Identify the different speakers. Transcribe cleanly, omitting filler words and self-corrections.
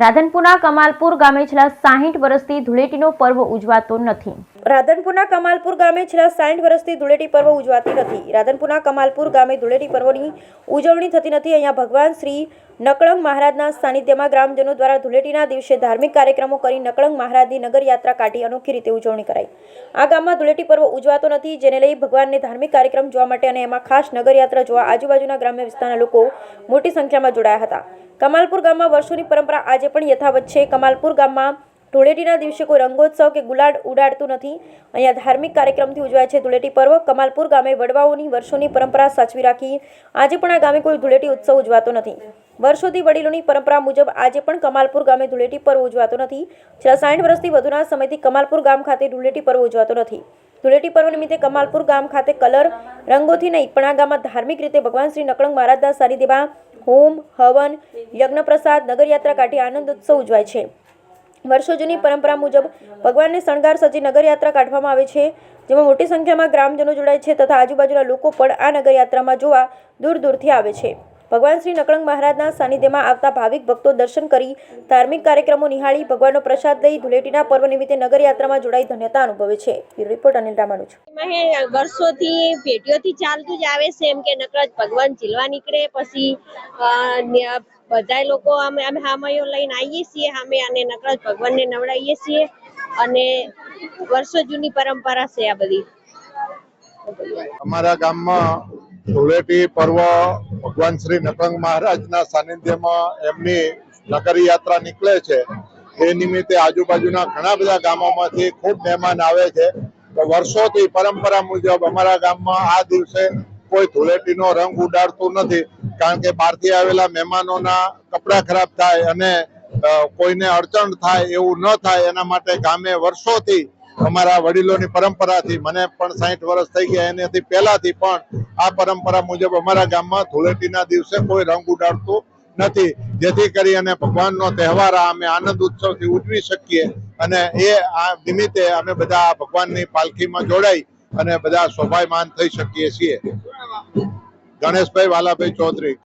Speaker 1: રાધનપુરના કમાલપુર ગામે છેલ્લા 60 વર્ષથી ધૂળેટીનો પર્વ ઉજવાતો નથી. રાધનપુરના કમાલપુર ગામે છેલ્લા 60 વર્ષથી ધૂળેટી પર્વ ઉજવાતી નથી. રાધનપુરના કમાલપુર ગામે ધૂળેટી પર્વની ઉજવણી થતી નથી. અહીંયા ભગવાન શ્રી નકળંગ મહારાજના સાનિધ્યમાં ગ્રામજનો દ્વારા ધૂળેટીના દિવસે ધાર્મિક કાર્યક્રમો કરી નકળંગ મહારાજની નગરયાત્રા કાઢી અનોખી રીતે ઉજવણી કરાઈ. આ ગામમાં ધૂળેટી પર્વ ઉજવાતો નથી, જેને લઈ ભગવાનને ધાર્મિક કાર્યક્રમ જોવા માટે અને એમાં ખાસ નગરયાત્રા જોવા આજુબાજુના ગ્રામ્ય વિસ્તારના લોકો મોટી સંખ્યામાં જોડાયા હતા. કમાલપુર ગામમાં વર્ષોની પરંપરા આજે પણ યથાવત છે. કમાલપુર ગામમાં ધૂળેટીના દિવસે કોઈ રંગોત્સવ કે ગુલાલ ઉડાડતું નથી. અહીંયા ધાર્મિક કાર્યક્રમથી ઉજવાય છે ધૂળેટી પર્વ. કમાલપુર ગામે વડવાઓની વર્ષોની પરંપરા સાચવી રાખી આજે પણ આ ગામે કોઈ ધૂળેટી ઉત્સવ ઉજવાતો નથી. વર્ષોથી વડીલોની પરંપરા મુજબ આજે પણ કમાલપુર ગામે ધૂળેટી પર્વ ઉજવાતો નથી. છેલ્લા 60 વર્ષથી વધુના સમયથી કમાલપુર ગામ ખાતે ધૂળેટી પર્વ ઉજવાતો નથી. ધૂળેટી પર્વ નિમિત્તે કમાલપુર ગામ ખાતે કલર રંગોથી નહીં પણ આ ગામમાં ધાર્મિક રીતે ભગવાન શ્રી નકળંગ મહારાજના સાનિધ્યમાં હોમ, હવન, યજ્ઞ પ્રસાદ, નગરયાત્રા કાઢી આનંદ ઉત્સવ ઉજવાય છે. વર્ષો જૂની પરંપરા મુજબ ભગવાનને શણગાર સજી નગરયાત્રા કાઢવામાં આવે છે, જેમાં મોટી સંખ્યામાં ગ્રામજનો જોડાય છે તથા આજુબાજુના લોકો પણ આ નગરયાત્રામાં જોવા દૂર દૂરથી આવે છે. ભગવાન શ્રી નકળંગ મહારાજના સાનિધ્યમાં આવતા ભાવિક ભક્તો દર્શન કરી ધાર્મિક કાર્યક્રમો નિહાળી ભગવાનનો પ્રસાદ લઈ ધૂળેટીના પર્વ નિમિત્તે નગરયાત્રામાં જોડાઈ ધન્યતા અનુભવે છે. રિપોર્ટ અનિલ રામાનુજ.
Speaker 2: વર્ષોથી પેઢીઓથી ચાલતું જ આવે છે એમ કે નકળજ ભગવાન ઝીલવા નીકળે પછી બધા લોકો અમે હામયો લઈને આવીએ છીએ સામે અને નકળજ ભગવાનને નવડાવીએ છીએ અને વર્ષો જૂની પરંપરા છે આ બધી.
Speaker 3: અમારા ગામમાં ધૂળેટી પર્વ ભગવાન શ્રી નકળંગ મહારાજના સાનિધ્યમાં એમની નગર યાત્રા નીકળે છે. એ નિમિત્તે આજુબાજુના ઘણા બધા ગામોમાંથી ખૂબ મહેમાન આવે છે. તો વર્ષોથી પરંપરા મુજબ અમારા ગામમાં આ દિવસે કોઈ ધૂળેટીનો રંગ ઉડાડતું નથી, કારણ કે બહારથી આવેલા મહેમાનોના કપડા ખરાબ થાય અને કોઈને અડચણ થાય એવું ન થાય એના માટે ગામે વર્ષોથી અમારા વડીલોની પરંપરાથી, મને પણ 60 વર્ષ થઈ ગયા, એનાથી પહેલાથી પણ આ પરંપરા મુજબ અમારા ગામમાં ધૂળેટીના દિવસે કોઈ રંગ ઉડાડતું નથી, જેથી કરી અને ભગવાનનો તહેવાર અમે આનંદ ઉત્સવથી ઉજવી શકીએ. અને એ આ નિમિત્તે અમે બધા ભગવાનની પાલખીમાં જોડાઈ અને બધા શોભાયમાન થઈ શકીએ છીએ. ગણેશભાઈ વાલાભાઈ ચૌધરી.